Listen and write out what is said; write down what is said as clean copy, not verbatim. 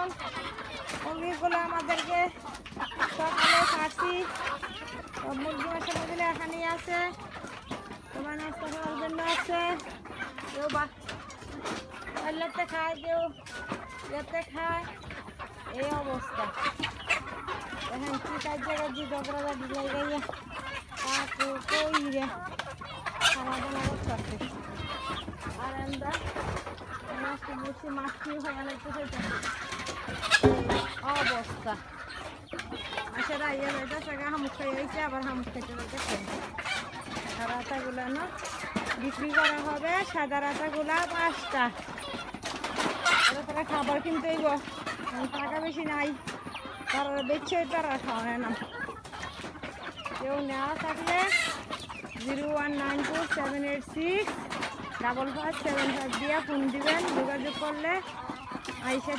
দেখুন মুরগিগুলো আমাদেরকে সকালে খাচ্ছি। মুরগি মশলাগুলো এখানেই আছে, তোমার নাস্তা খাওয়ার জন্য আছে। কেউ বাড়িতে খায়, কেউ যেতে খায়, এই অবস্থা। এখন কি কাজ জায়গায় ঝগড়া দিলাই গাইয়া কাকু কই রে খাওয়া দাওয়া করতে। আর আমরা মাছটি বুঝছি মাছটি হয়ে লাগতেছে অবস্থা। আসলে ইয়ে যাইতেছে হামুক খাই হয়েছে, আবার হামুক খাইতে যাইতেছে। সাদা আটাগুলো না বিক্রি করা হবে, সাদা আটাগুলা 5টা। তারা খাবার কিনতেই টাকা বেশি নাই, তারা বেচছে, তারা খাওয়ায় না। কেউ নেওয়া থাকলে 01927865575 দিয়ে ফোন দিবেন। যোগাযোগ করলে আইসা